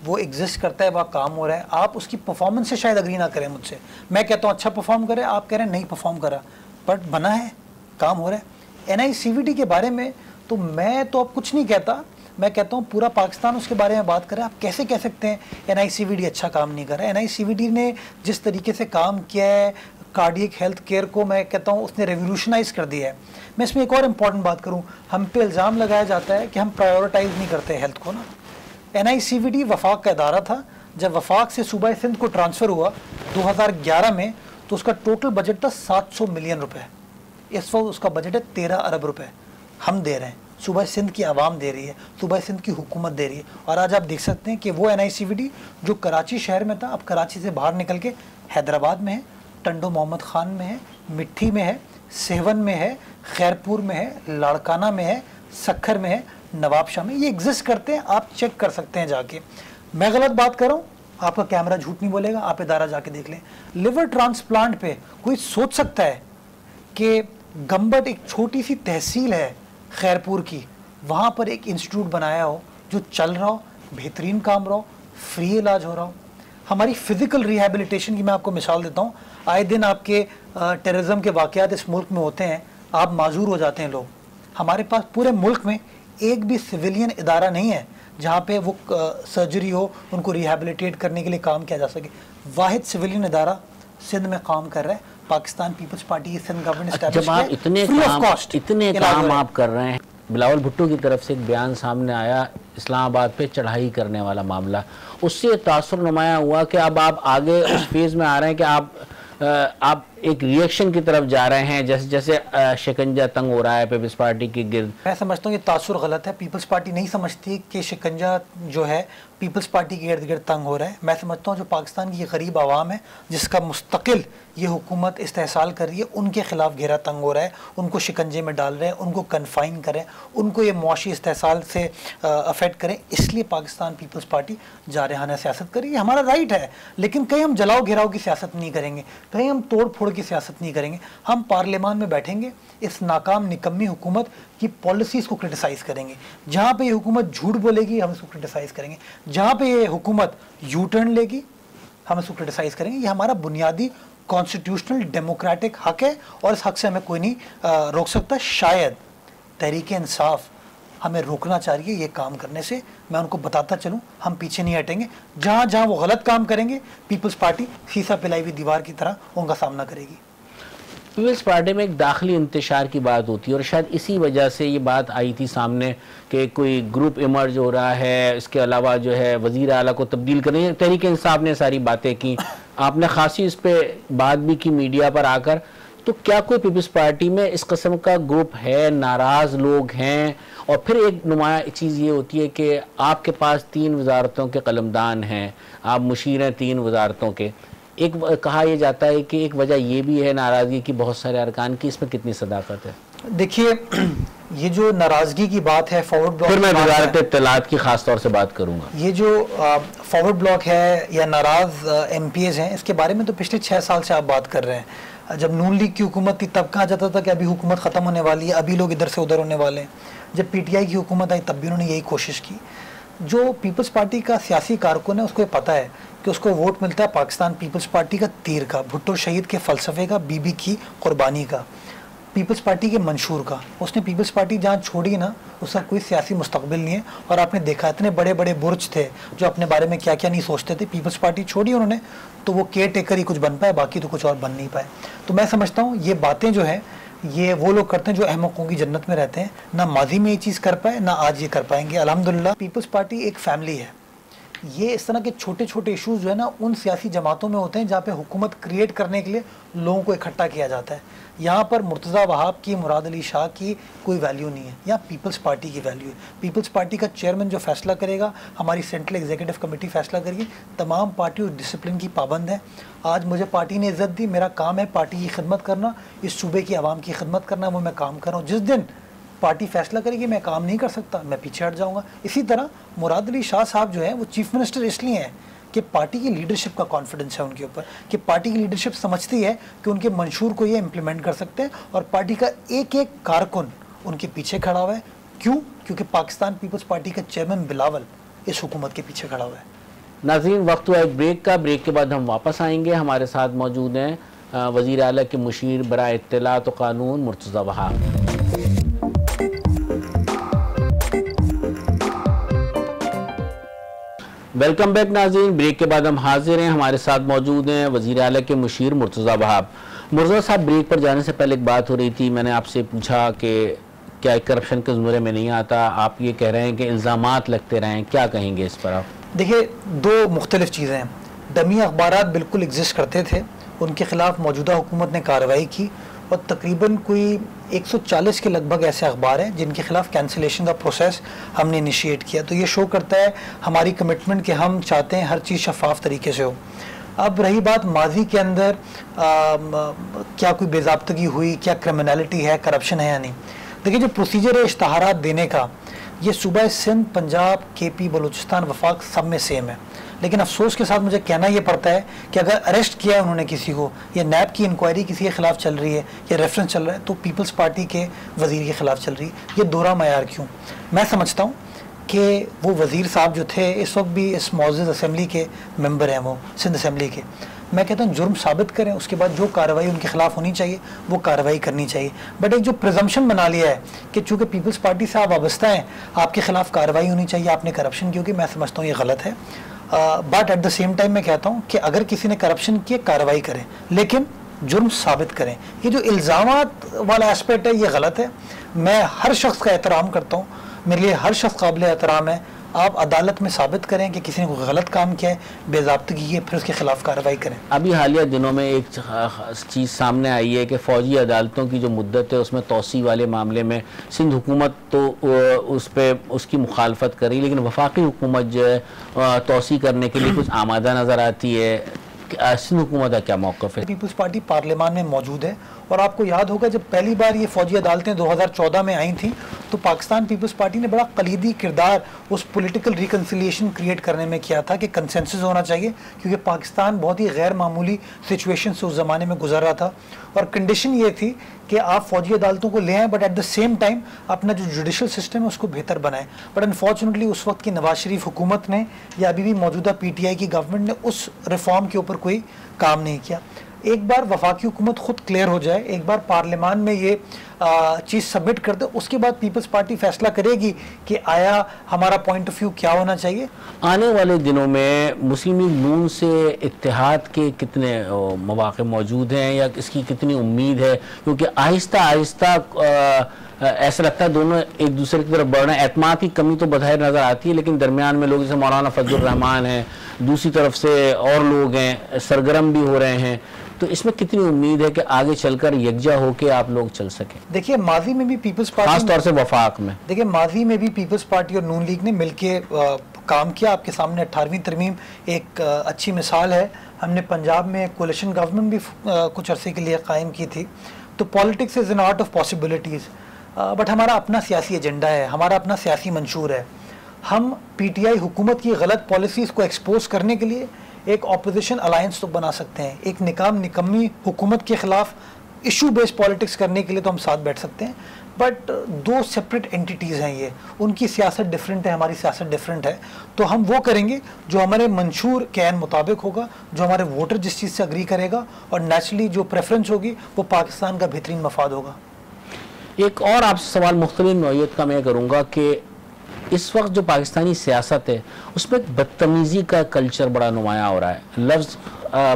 S2: वो एग्जिस्ट करता है, वहाँ काम हो रहा है। आप उसकी परफॉर्मेंस से शायद अग्री ना करें मुझसे, मैं कहता हूँ अच्छा परफॉर्म करे, आप कह रहे हैं नहीं परफॉर्म करा, बट बना है, काम हो रहा है। NICVD के बारे में तो मैं तो अब कुछ नहीं कहता, मैं कहता हूँ पूरा पाकिस्तान उसके बारे में बात करे। आप कैसे कह सकते हैं NICVD अच्छा काम नहीं कर रहा है? NICVD ने जिस तरीके से काम किया है कार्डियक हेल्थ केयर को, मैं कहता हूँ उसने रेवोल्यूशनाइज कर दिया है। मैं इसमें एक और इम्पॉर्टेंट बात करूँ, हम पे इल्ज़ाम लगाया जाता है कि हम प्रायोरिटाइज नहीं करते हेल्थ को ना। NICVD वफाक का इदारा था, जब वफाक से सूबा सिंध को ट्रांसफ़र हुआ 2011 में, तो उसका टोटल बजट था 700 मिलियन रुपए। इस वक्त उसका बजट है 13 अरब रुपए। हम दे रहे हैं, सूबा सिंध की आवाम दे रही है, सूबा सिंध की हुकूमत दे रही है। और आज आप देख सकते हैं कि वो NICVD जो कराची शहर में था, अब कराची से बाहर निकल के हैदराबाद में है, टंडो मोहम्मद खान में है, मिट्टी में है, सेवन में है, खैरपुर में है, लाड़काना में है, सखर में है, नवाबशाह में, ये एग्जिस्ट करते हैं। आप चेक कर सकते हैं जाके। मैं गलत बात कर रहा हूँ, आपका कैमरा झूठ नहीं बोलेगा, आप इदारा जाके देख लें। लिवर ट्रांसप्लांट पे कोई सोच सकता है कि गम्बट एक छोटी सी तहसील है खैरपुर की, वहाँ पर एक इंस्टीट्यूट बनाया हो जो चल रहा हो, बेहतरीन काम रहा हो, फ्री इलाज हो रहा हो। हमारी फिज़िकल रिहैबिलिटेशन की मैं आपको मिसाल देता हूँ, आए दिन आपके टेररिज्म के वाक़यात इस मुल्क में होते हैं, आप माजूर हो जाते हैं लोग। हमारे पास पूरे मुल्क में एक भी सिविलियन इदारा नहीं है जहाँ पे वो सर्जरी हो, उनको रिहैबिलिटेट करने के लिए काम किया जा सके। वाहिद सिविलियन इदारा सिंध में काम कर रहा है, पाकिस्तान पीपल्स पार्टी की सिंध गवर्नमेंट।
S1: जब आप इतने काम आप कर रहे हैं, बिलावल भुट्टो की तरफ से एक बयान सामने आया इस्लामाबाद पे चढ़ाई करने वाला मामला, उससे तासुर नुमाया हुआ कि अब आप आगे उस फेज़ में आ रहे हैं कि आप एक रिएक्शन की तरफ जा रहे हैं, जैसे जैसे शिकंजा तंग हो रहा है पीपल्स पार्टी के गिर्द।
S2: मैं समझता हूँ ये तासुर गलत है। पीपल्स पार्टी नहीं समझती कि शिकंजा जो है पीपल्स पार्टी के इर्द गिर्द तंग हो रहा है। मैं समझता हूँ जो पाकिस्तान की गरीब आवाम है, जिसका मुस्तकिल ये हुकूमत इस्तेहसाल कर रही है, उनके खिलाफ घेरा तंग हो रहा है, उनको शिकंजे में डाल रहे हैं, उनको कन्फाइन करें, उनको ये मुआशी इस्तेहसाल से अफेक्ट करें। इसलिए पाकिस्तान पीपल्स पार्टी जारहाना सियासत करेगी, हमारा राइट है। लेकिन कहीं हम जलाओ घेराव की सियासत नहीं करेंगे, कहीं हम तोड़ फोड़ की सियासत नहीं करेंगे। हम पार्लियामान में बैठेंगे, इस नाकाम निकम्मी हुकूमत की पॉलिसीज़ को क्रिटिसाइज़ करेंगे। जहाँ पे ये हुकूमत झूठ बोलेगी हम इसको क्रिटिसाइज़ करेंगे, जहाँ पे ये हुकूमत यू टर्न लेगी हम इसको क्रिटिसाइज़ करेंगे। ये हमारा बुनियादी कॉन्स्टिट्यूशनल डेमोक्रेटिक हक है और इस हक से हमें कोई नहीं रोक सकता। शायद तहरीक इंसाफ हमें रोकना चाहिए ये काम करने से। मैं उनको बताता चलूं, हम पीछे नहीं हटेंगे। जहाँ जहाँ वो गलत काम करेंगे, पीपल्स पार्टी शीशा पिलाई हुई दीवार की तरह उनका सामना करेगी।
S1: पीपल्स पार्टी में एक दाखिली इंतशार की बात होती है और शायद इसी वजह से ये बात आई थी सामने कि कोई ग्रुप इमर्ज हो रहा है। इसके अलावा जो है वज़ीर आला को तब्दील करने, तहरीक इंसाफ ने सारी बातें की, आपने खासी इस पर बात भी की मीडिया पर आकर। तो क्या कोई पीपल्स पार्टी में इस किस्म का ग्रुप है, नाराज़ लोग हैं? और फिर एक नुमाया चीज़ ये होती है कि आपके पास 3 वजारतों के कलमदान हैं, आप मुशीर हैं 3 वजारतों के। एक कहा यह जाता है कि एक वजह यह भी है नाराज़गी की बहुत सारे अरकान की, इसमें कितनी सदाकत है?
S2: देखिए, ये जो नाराज़गी की बात है, फॉरवर्ड ब्लॉक,
S1: फिर मैं वज़ारत इत्तलात की खास तौर से बात करूँगा।
S2: ये जो फॉरवर्ड ब्लॉक है या नाराज़ MPs हैं, इसके बारे में तो पिछले 6 साल से आप बात कर रहे हैं। जब नून लीग की हुकूमत थी तब कहा जाता था कि अभी हुकूमत ख़त्म होने वाली है, अभी लोग इधर से उधर होने वाले हैं। जब PTI की हुकूमत आई तब भी उन्होंने यही कोशिश की। जो पीपल्स पार्टी का सियासी कारकुन है उसको ये पता है कि उसको वोट मिलता है पाकिस्तान पीपल्स पार्टी का तीर का, भुट्टो शहीद के फ़लसफ़े का, बीबी की कुर्बानी का। पीपल्स पार्टी के मंशूर का। उसने पीपल्स पार्टी जहाँ छोड़ी ना, उसका कोई सियासी मुस्तकबिल नहीं है। और आपने देखा इतने बड़े बड़े बुर्ज थे जो अपने बारे में क्या क्या नहीं सोचते थे, पीपल्स पार्टी छोड़ी उन्होंने तो वो केयर टेकर ही कुछ बन पाए, बाकी तो कुछ और बन नहीं पाए। तो मैं समझता हूँ ये बातें जो हैं ये वो लोग करते हैं जो अहमकों की जन्नत में रहते हैं, ना माजी में ये चीज़ कर पाए ना आज ये कर पाएंगे। अल्हम्दुलिल्लाह पीपल्स पार्टी एक फैमिली है। ये इस तरह के छोटे छोटे इश्यूज जो है ना उन सियासी जमातों में होते हैं जहाँ पे हुकूमत क्रिएट करने के लिए लोगों को इकट्ठा किया जाता है। यहाँ पर मुर्तज़ा वहाब की, मुराद अली शाह की कोई वैल्यू नहीं है, यहाँ पीपल्स पार्टी की वैल्यू है। पीपल्स पार्टी का चेयरमैन जो फैसला करेगा, हमारी सेंट्रल एग्जीक्यूटिव कमेटी फैसला करेगी, तमाम पार्टी उस डिसिप्लिन की पाबंद है। आज मुझे पार्टी ने इज़्ज़त दी, मेरा काम है पार्टी की खिदमत करना, इस सूबे की आवाम की खिदमत करना, वो मैं काम कर रहा हूँ। जिस दिन पार्टी फैसला करेगी मैं काम नहीं कर सकता, मैं पीछे हट जाऊंगा। इसी तरह मुराद अली शाह साहब जो है वो चीफ मिनिस्टर इसलिए हैं कि पार्टी की लीडरशिप का कॉन्फिडेंस है उनके ऊपर, कि पार्टी की लीडरशिप समझती है कि उनके मंशूर को ये इम्प्लीमेंट कर सकते हैं और पार्टी का एक एक कारकुन उनके पीछे खड़ा हुआ है। क्यों? क्योंकि पाकिस्तान पीपल्स पार्टी का चेयरमैन बिलावल इस हुकूमत के पीछे खड़ा हुआ है।
S1: नाज़रीन, वक्त हुआ एक ब्रेक का। ब्रेक के बाद हम वापस आएंगे। हमारे साथ मौजूद हैं वज़ीर आला के मुशीर बराए इत्तलात व क़ानून मुर्तज़ा वहाब। वेलकम बैक नाज़रीन। ब्रेक के बाद हम हाजिर हैं। हमारे साथ मौजूद हैं वज़ीर आला के मुशीर मुर्तज़ा वहाब। मुर्तज़ा साहब, ब्रेक पर जाने से पहले एक बात हो रही थी, मैंने आपसे पूछा कि क्या करप्शन के ज़ुमरे में नहीं आता। आप ये कह रहे हैं कि इल्ज़ामात लगते रहें, क्या कहेंगे इस पर आप?
S2: देखिए, दो मुख्तलिफ चीज़ें हैं। डमी अखबारात बिल्कुल एग्जिस्ट करते थे, उनके ख़िलाफ़ मौजूदा हुकूमत ने कार्रवाई की और तकरीबन कोई 140 के लगभग ऐसे अखबार हैं जिनके ख़िलाफ़ कैंसिलेशन का प्रोसेस हमने इनिशिएट किया। तो ये शो करता है हमारी कमिटमेंट कि हम चाहते हैं हर चीज़ शफाफ तरीके से हो। अब रही बात माजी के अंदर क्या कोई बेज़ाब्तगी हुई, क्या क्रिमिनलिटी है, करप्शन है या नहीं। देखिए, जो प्रोसीजर है इश्तहारात देने का, ये सूबा सिंध, पंजाब, KP, बलूचिस्तान, वफाक सब में सेम है। लेकिन अफसोस के साथ मुझे कहना ये पड़ता है कि अगर अरेस्ट किया है उन्होंने किसी को, या नैब की इंक्वायरी किसी के खिलाफ चल रही है या रेफरेंस चल रहा है, तो पीपल्स पार्टी के वज़ीर के खिलाफ चल रही है। ये दोहरा मयार क्यों? मैं समझता हूँ कि वो वज़ीर साहब जो थे इस वक्त भी इस मौजूद असम्बली के मेंबर हैं, वो सिंध असम्बली के। मैं कहता हूँ जुर्म साबित करें, उसके बाद जो कार्रवाई उनके खिलाफ होनी चाहिए वो कार्रवाई करनी चाहिए। बट एक जो प्रिजम्पशन बना लिया है कि चूँकि पीपल्स पार्टी से आप वाबस्ता हैं, आपके खिलाफ कार्रवाई होनी चाहिए, आपने करप्शन की, मैं समझता हूँ ये गलत है। But at the same time मैं कहता हूँ कि अगर किसी ने करप्शन किए, कार्रवाई करें, लेकिन जुर्म साबित करें। ये जो इल्ज़ामात वाला एस्पेक्ट है ये गलत है। मैं हर शख्स का एहतराम करता हूँ, मेरे लिए हर शख्स काबिल एहतराम है। आप अदालत में साबित करें कि किसी ने कोई गलत काम किया है, बेज़ाब्तगी की है, फिर उसके खिलाफ कार्रवाई करें।
S1: अभी हालिया दिनों में एक चीज़ सामने आई है कि फ़ौजी अदालतों की जो मुद्दत है उसमें तोसी वाले मामले में सिंध हुकूमत तो उस पर उसकी मुखालफत करी, लेकिन वफाकी हुकूमत जो है तोसी करने के लिए कुछ आमादा नज़र आती है। सिंध हुकूमत का क्या मौक़िफ़ है?
S2: पीपल्स पार्टी पार्लियामान में मौजूद है और आपको याद होगा जब पहली बार ये फ़ौजी अदालतें 2014 में आई थी तो पाकिस्तान पीपल्स पार्टी ने बड़ा कलीदी किरदार उस पॉलिटिकल रिकन्सिलिएशन क्रिएट करने में किया था कि कंसेंसस होना चाहिए, क्योंकि पाकिस्तान बहुत ही गैर मामूली सिचुएशन से उस ज़माने में गुजर रहा था और कंडीशन ये थी कि आप फ़ौजी अदालतों को ले आएँ but at the same time अपना जो जुडिशल सिस्टम है उसको बेहतर बनाएं। बट अनफॉर्चुनेटली उस वक्त की नवाज शरीफ हुकूमत ने या अभी भी मौजूदा PTI की गवर्नमेंट ने उस रिफॉर्म के ऊपर कोई काम नहीं किया। एक बार वफाकी हुकूमत खुद क्लियर हो जाए, एक बार पार्लियामान में ये चीज़ सबमिट कर दे, उसके बाद पीपल्स पार्टी फैसला करेगी कि आया हमारा पॉइंट ऑफ व्यू क्या होना चाहिए।
S1: आने वाले दिनों में मुस्लिम लीग नून से इत्तेहाद के कितने मौक़े मौजूद हैं या इसकी कितनी उम्मीद है? क्योंकि आहिस्ता आहिस्ता ऐसा लगता है दोनों एक दूसरे की तरफ बढ़ रहे हैं। एतमाद की कमी तो बज़ाहिर नज़र आती है, लेकिन दरमियान में लोग जैसे मौलाना फजलुर रहमान हैं, दूसरी तरफ से और लोग हैं, सरगर्म भी हो रहे हैं। तो इसमें कितनी उम्मीद है कि आगे चलकर यकजा होकर आप लोग चल सकें?
S2: देखिए, माजी में भी पीपल्स पार्टी,
S1: खास तौर से वफाक में, देखिए
S2: माजी में भी पीपल्स पार्टी और नून लीग ने मिलके काम किया। आपके सामने 18वीं तरमीम एक अच्छी मिसाल है। हमने पंजाब में कोalition गवर्नमेंट भी कुछ अरसे के लिए कायम की थी। तो politics is an art of possibilities, but हमारा अपना सियासी एजेंडा है, हमारा अपना सियासी मंशूर है। हम PTI हुकूमत की गलत पॉलिसीज़ को एक्सपोज करने के लिए एक ऑपोजिशन अलायंस तो बना सकते हैं, एक निकम्मी हुकूमत के ख़िलाफ़ इशू बेस्ड पॉलिटिक्स करने के लिए तो हम साथ बैठ सकते हैं। बट दो सेपरेट एंटिटीज़ हैं, ये उनकी सियासत डिफरेंट है, हमारी सियासत डिफरेंट है। तो हम वो करेंगे जो हमारे मंशूर के ऐन मुताबिक होगा, जो हमारे वोटर जिस चीज़ से अग्री करेगा, और नेचुरली जो प्रेफरेंस होगी वो पाकिस्तान का बेहतरीन मफाद होगा।
S1: एक और आपसे सवाल मुख्तलिफ नौइयत का मैं करूँगा कि इस वक्त जो पाकिस्तानी सियासत है उसमें एक बदतमीज़ी का कल्चर बड़ा नुमाया हो रहा है। लफ्ज़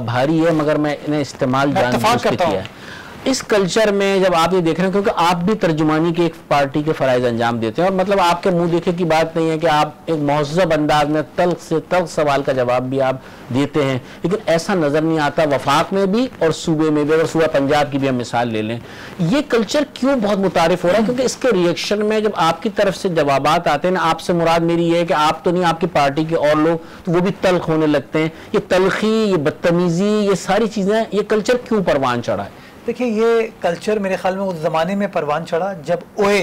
S1: भारी है मगर मैं इन्हें इस्तेमाल जानबूझ के किया है। इस कल्चर में जब आप ये देख रहे हैं, क्योंकि आप भी तर्जुमानी की एक पार्टी के फ़राइज़ अंजाम देते हैं और मतलब आपके मुंह देखे की बात नहीं है कि आप एक महज़ब अंदाज में तल्ख से तल्ख सवाल का जवाब भी आप देते हैं, लेकिन ऐसा नज़र नहीं आता वफाक में भी और सूबे में भी। अगर सूबा पंजाब की भी हम मिसाल ले लें, ये कल्चर क्यों बहुत मुतारिफ हो रहा है? क्योंकि इसके रिएक्शन में जब आपकी तरफ से जवाबात आते हैं ना, आपसे मुराद मेरी ये है कि आप तो नहीं, आपकी पार्टी के और लोग, तो वो भी तल्ख होने लगते हैं। ये तल्खी, ये बदतमीज़ी, ये सारी चीज़ें, ये कल्चर क्यों परवान चढ़ा है?
S2: देखिए, ये कल्चर मेरे ख्याल में उस ज़माने में परवान चढ़ा जब ओए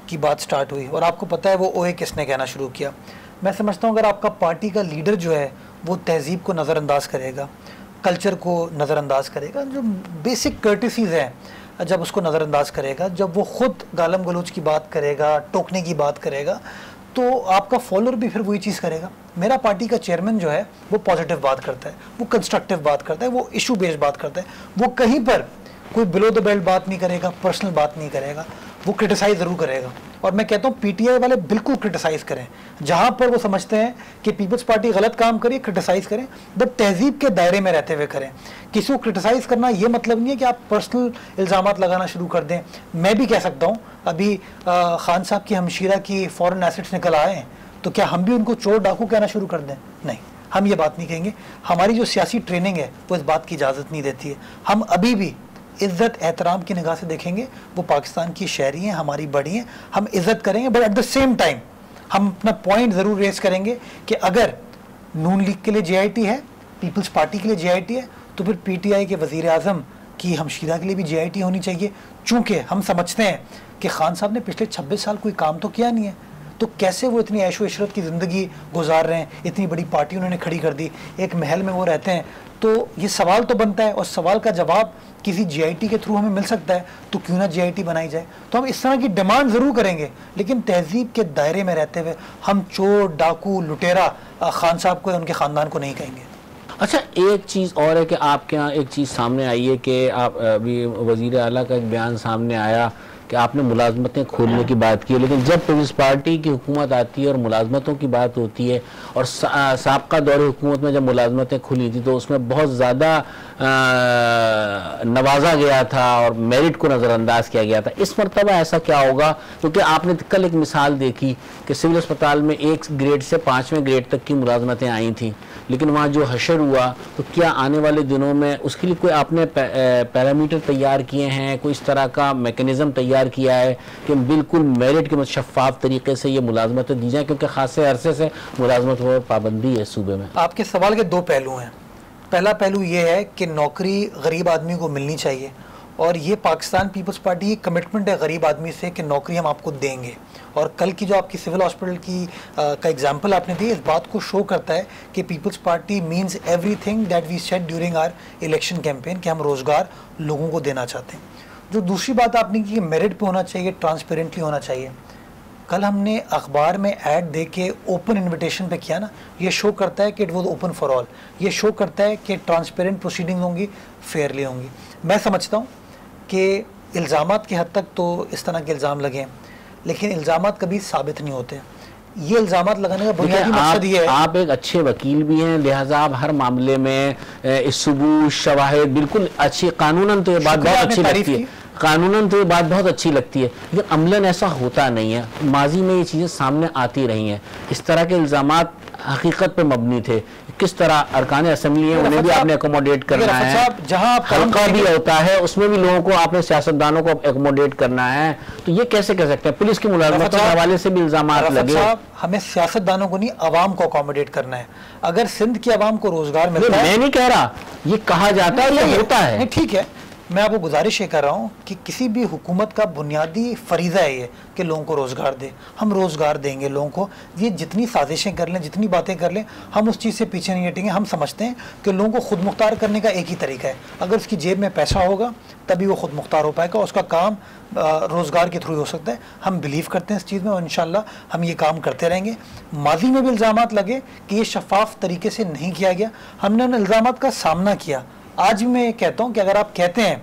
S2: की बात स्टार्ट हुई, और आपको पता है वो ओए किसने कहना शुरू किया। मैं समझता हूँ अगर आपका पार्टी का लीडर जो है वो तहजीब को नज़रअंदाज करेगा, कल्चर को नज़रअंदाज करेगा, जो बेसिक कर्टिसीज़ हैं जब उसको नज़रअंदाज करेगा, जब वो ख़ुद गालम गलोच की बात करेगा, टोकने की बात करेगा, तो आपका फॉलोअर भी फिर वही चीज़ करेगा। मेरा पार्टी का चेयरमैन जो है वो पॉजिटिव बात करता है, वो कंस्ट्रक्टिव बात करता है, वो इशू बेस्ड बात करता है, वो कहीं पर कोई बिलो द बेल्ट बात नहीं करेगा, पर्सनल बात नहीं करेगा, वो क्रिटिसाइज़ ज़रूर करेगा। और मैं कहता हूँ पीटीआई वाले बिल्कुल क्रिटिसाइज़ करें, जहाँ पर वो समझते हैं कि पीपल्स पार्टी गलत काम करे, क्रिटिसाइज़ करें, बट तहजीब के दायरे में रहते हुए करें। किसी को क्रिटिसाइज़ करना ये मतलब नहीं है कि आप पर्सनल इल्ज़ामात लगाना शुरू कर दें। मैं भी कह सकता हूँ, अभी खान साहब की हमशीरा की फ़ॉरेन एसेट्स निकल आए हैं, तो क्या हम भी उनको चोर डाकू कहना शुरू कर दें? नहीं, हम ये बात नहीं कहेंगे। हमारी जो सियासी ट्रेनिंग है वो इस बात की इजाज़त नहीं देती है। हम अभी भी इज़्ज़त एहतराम की निगाह से देखेंगे, वो पाकिस्तान की शहरी हैं, हमारी बड़ी हैं, हम इज़्ज़त करेंगे, but at the same time हम अपना पॉइंट ज़रूर रेस करेंगे कि अगर नून लीग के लिए JIT है, पीपल्स पार्टी के लिए JIT है, तो फिर PTI के वज़ीर आज़म की हमशीरा के लिए भी JIT होनी चाहिए। चूँकि हम समझते हैं कि खान साहब ने पिछले 26 साल कोई काम तो किया नहीं है, तो कैसे वो इतनी ऐशो इशरत की ज़िंदगी गुजार रहे हैं, इतनी बड़ी पार्टी उन्होंने खड़ी कर दी, एक महल में वो रहते हैं। तो ये सवाल तो बनता है, और सवाल का जवाब किसी JIT के थ्रू हमें मिल सकता है, तो क्यों ना JIT बनाई जाए। तो हम इस तरह की डिमांड ज़रूर करेंगे, लेकिन तहजीब के दायरे में रहते हुए हम चोर डाकू लुटेरा खान साहब को, उनके ख़ानदान को नहीं कहेंगे।
S1: अच्छा, एक चीज़ और है कि आपके यहाँ एक चीज़ सामने आई है कि आप अभी वज़ीर आला का एक बयान सामने आया कि आपने मुलाजमतें खोलने की बात की है, लेकिन जब पीपल्स पार्टी की हुकूमत आती है और मुलाजमतों की बात होती है, और साबका दौर हुकूमत में जब मुलाजमतें खुली थी तो उसमें बहुत ज़्यादा नवाजा गया था और मेरिट को नज़रअंदाज किया गया था। इस मरतबा ऐसा क्या होगा? क्योंकि आपने कल एक मिसाल देखी कि सिविल अस्पताल में 1 ग्रेड से 5वें ग्रेड तक की मुलाजमतें आई थी, लेकिन वहाँ जो हशर हुआ, तो क्या आने वाले दिनों में उसके लिए कोई आपने पैरामीटर तैयार किए हैं, कोई इस तरह का मैकेनिज़्म तैयार किया है कि बिल्कुल मेरिट के शफाफ तरीके से ये मुलाजमतें दी जाएँ? क्योंकि खासे अरसे से मुलाजमत पर पाबंदी है सूबे में।
S2: आपके सवाल के 2 पहलू हैं। पहला पहलू ये है कि नौकरी गरीब आदमी को मिलनी चाहिए, और ये पाकिस्तान पीपल्स पार्टी की कमिटमेंट है गरीब आदमी से कि नौकरी हम आपको देंगे। और कल की जो आपकी सिविल हॉस्पिटल की का एग्जांपल आपने दी, इस बात को शो करता है कि Peoples Party means everything that we said during our election campaign, कि हम रोज़गार लोगों को देना चाहते हैं। जो दूसरी बात आपने की, मेरिट पे होना चाहिए, ट्रांसपेरेंटली होना चाहिए। कल हमने अखबार में ऐड दे के ओपन इन्विटेशन पे किया ना, ये शो करता है कि it was open for all. ये शो करता है कि ट्रांसपेरेंट प्रोसीडिंग होंगी, फेयरली होंगी। मैं समझता हूँ कि इल्ज़ामात की हद तक तो इस तरह के इल्ज़ाम लगे, लेकिन इल्ज़ामात कभी साबित नहीं होते। ये इल्ज़ामात लगाने का बुनियादी मकसद ये है, आप
S1: एक अच्छे वकील भी हैं, लिहाजा आप हर मामले में सबूत शवाहिद बिल्कुल अच्छी, कानूनन तो ये बात बहुत अच्छी लगती है, कानूनन तो ये बात बहुत अच्छी लगती है, लेकिन अमलन ऐसा होता नहीं है। माजी में ये चीज़ें सामने आती रही हैं, इस तरह के इल्ज़ामात हकीकत पे मबनी थे। किस तरह अरकान असेंबली है उन्हें भी आपने एकोमोडेट करना है, जहाँ हल्का भी होता है उसमें भी लोगों को आपने सियासतदानों को एकोमोडेट करना है, तो ये कैसे कह सकते हैं? पुलिस की मुलाजमत के हवाले से भी इल्जामात लगे।
S2: हमें सियासतदानों को नहीं, अवाम को अकोमोडेट करना है। अगर सिंध की अवाम को रोजगार मिलता है,
S1: मैं नहीं कह रहा, ये कहा जाता है, ये होता है,
S2: ठीक है। मैं आपको गुजारिश ये कर रहा हूँ कि किसी भी हुकूमत का बुनियादी फरीज़ा है ये कि लोगों को रोज़गार दे। हम रोज़गार देंगे लोगों को, ये जितनी साजिशें कर लें, जितनी बातें कर लें, हम उस चीज़ से पीछे नहीं हटेंगे। हम समझते हैं कि लोगों को खुद मुख्तार करने का एक ही तरीका है, अगर उसकी जेब में पैसा होगा तभी वो खुद मुख्तार हो पाएगा, उसका काम रोज़गार के थ्रू हो सकता है। हम बिलीव करते हैं इस चीज़ में और इंशाल्लाह हम ये काम करते रहेंगे। माजी में भी इल्ज़ामात लगे कि ये शफाफ तरीके से नहीं किया गया, हमने उन इल्ज़ामात का सामना किया। आज भी मैं कहता हूँ कि अगर आप कहते हैं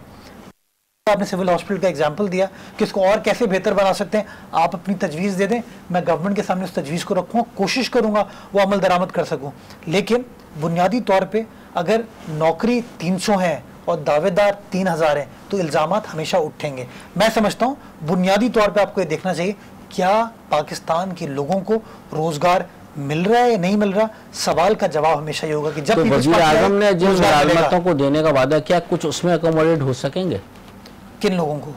S2: आपने सिविल हॉस्पिटल का एग्जाम्पल दिया कि इसको और कैसे बेहतर बना सकते हैं, आप अपनी तजवीज़ दे दें, मैं गवर्नमेंट के सामने उस तजवीज़ को रखूँगा, कोशिश करूँगा वो अमल दरामद कर सकूँ। लेकिन बुनियादी तौर पर अगर नौकरी 300 है और दावेदार 3000 हैं तो इल्ज़ामात हमेशा उठेंगे। मैं समझता हूँ बुनियादी तौर पे आपको ये देखना चाहिए क्या पाकिस्तान के लोगों को रोज़गार मिल रहा है या नहीं मिल रहा। सवाल का जवाब हमेशा ये होगा कि जब
S1: वज़ीर आज़म ने जिन मुलाज़मतों को देने का वादा किया, कुछ उसमें अकोमोडेट हो सकेंगे?
S2: किन लोगों को?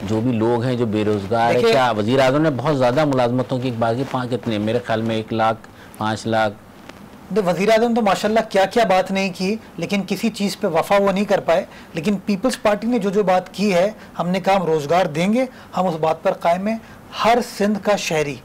S1: जो भी लोग हैं जो बेरोजगार है, क्या वज़ीर आज़म ने बहुत ज़्यादा मुलाज़मतों की बाकी कितने, मेरे ख्याल में 1 लाख 5 लाख।
S2: वज़ीर आज़म तो माशाल्लाह क्या क्या बात नहीं की, लेकिन किसी चीज़ पे वफा वो नहीं कर पाए। लेकिन पीपल्स पार्टी ने जो बात की है, हमने कहा हम रोज़गार देंगे, हम उस बात पर कायम है। हर सिंध का शहरी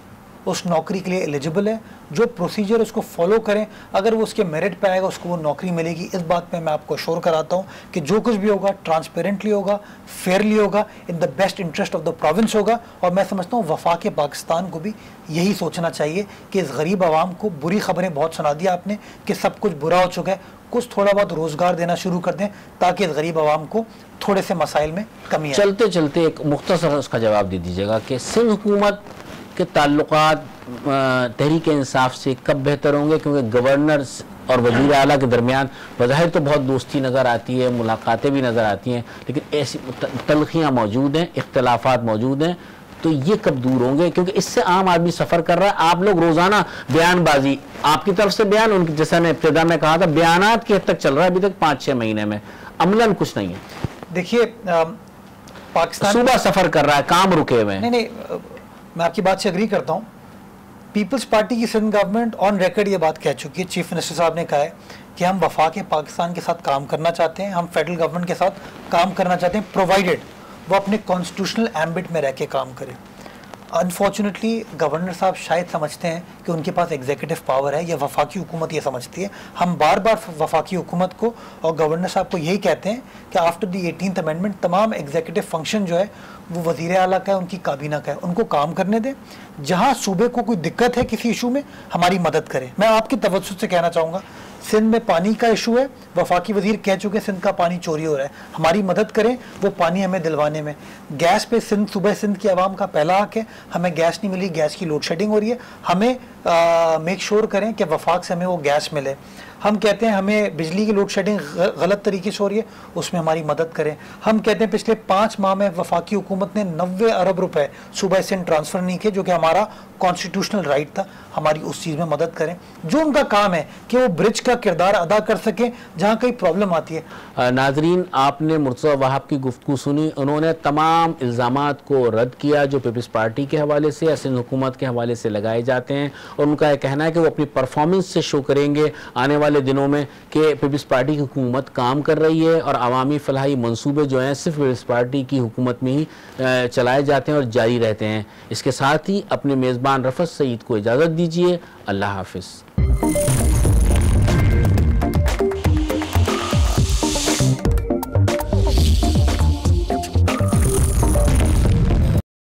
S2: उस नौकरी के लिए एलिजिबल है, जो प्रोसीजर उसको फॉलो करें, अगर वो उसके मेरिट पे आएगा उसको वो नौकरी मिलेगी। इस बात पे मैं आपको श्योर कराता हूँ कि जो कुछ भी होगा ट्रांसपेरेंटली होगा, फेयरली होगा, in the best interest of the province होगा। और मैं समझता हूँ वफाक पाकिस्तान को भी यही सोचना चाहिए कि इस गरीब आवाम को बुरी खबरें बहुत सुना दिया आपने कि सब कुछ बुरा हो चुका है, कुछ थोड़ा बहुत रोज़गार देना शुरू कर दें ताकि इस गरीब आवाम को थोड़े से मसाइल में कमी आए।
S1: चलते चलते एक मुख्तसर उसका जवाब दे दीजिएगा कि सिंध हुकूमत के ताल्लुकात तहरीक इंसाफ से कब बेहतर होंगे, क्योंकि गवर्नर और वज़ीर आला के दरमियान बज़ाहिर तो बहुत दोस्ती नज़र आती है, मुलाकातें भी नज़र आती हैं, लेकिन ऐसी तलखियाँ मौजूद हैं, इख्तलाफात मौजूद हैं, तो ये कब दूर होंगे? क्योंकि इससे आम आदमी सफ़र कर रहा है। आप लोग रोज़ाना बयानबाजी, आपकी तरफ से बयान, उनकी जैसा ने इब्तिदा में कहा था, बयानात के हद तक चल रहा है अभी तक 5-6 महीने में, अमलन कुछ नहीं है।
S2: देखिए पाकिस्तान
S1: सुबह सफ़र कर रहा है, काम रुके हुए हैं।
S2: नहीं, मैं आपकी बात से एग्री करता हूँ। पीपल्स पार्टी की सिंध गवर्नमेंट ऑन रिकॉर्ड ये बात कह चुकी है, चीफ मिनिस्टर साहब ने कहा है कि हम वफाक पाकिस्तान के साथ काम करना चाहते हैं, हम फेडरल गवर्नमेंट के साथ काम करना चाहते हैं, प्रोवाइडेड वो अपने कॉन्स्टिट्यूशनल एम्बिट में रह के काम करें। अनफॉर्चुनेटली गवर्नर साहब शायद समझते हैं कि उनके पास एग्जीक्यूटिव पावर है, या वफाकी हुकूमत ये समझती है। हम बार बार वफाकी हुकूमत को और गवर्नर साहब को यही कहते हैं कि आफ्टर द 18th अमेंडमेंट तमाम एग्जीक्यूटिव फंक्शन जो है वो वज़ीर आला का है, उनकी काबीना का है, उनको काम करने दें। जहाँ सूबे को कोई दिक्कत है किसी इशू में, हमारी मदद करें। मैं आपकी तवज्जुह से कहना चाहूँगा, सिंध में पानी का इशू है, वफाकी वज़ीर कह चुके सिंध का पानी चोरी हो रहा है, हमारी मदद करें वो पानी हमें दिलवाने में। गैस पे सिंध सुबह सिंध की आवाम का पहला हक है, हमें गैस नहीं मिली, गैस की लोड शेडिंग हो रही है, हमें मेक श्योर करें कि वफाक से हमें वो गैस मिले। हम कहते हैं हमें बिजली की लोड शेडिंग गलत तरीके से हो रही है, उसमें हमारी मदद करें। हम कहते हैं पिछले 5 माह में वफाकी हुकूमत ने 90 अरब रुपए सूबा सिंध ट्रांसफ़र नहीं किए, जो कि हमारा कॉन्स्टिट्यूशनल राइट था, हमारी उस चीज़ में मदद करें। जो उनका काम है कि वो ब्रिज का किरदार अदा कर सकें जहाँ कहीं प्रॉब्लम आती है।
S1: नाजरीन, आपने मुर्तज़ा वहाब की गुफ्तगू सुनी, उन्होंने तमाम इल्ज़ामात को रद्द किया जो पीपल्स पार्टी के हवाले से या सिंध हुकूमत के हवाले से लगाए जाते हैं, और उनका यह कहना है कि वो अपनी परफॉर्मेंस से शो करेंगे आने वाले दिनों में कि पीपल्स पार्टी की हुकूमत काम कर रही है और अवामी फलाही मंसूबे जो हैं सिर्फ पीपल्स पार्टी की हुकूमत में ही चलाए जाते हैं और जारी रहते हैं। इसके साथ ही अपने मेज़बान रफ़त सईद को इजाज़त दीजिए। अल्लाह हाफ़िज़।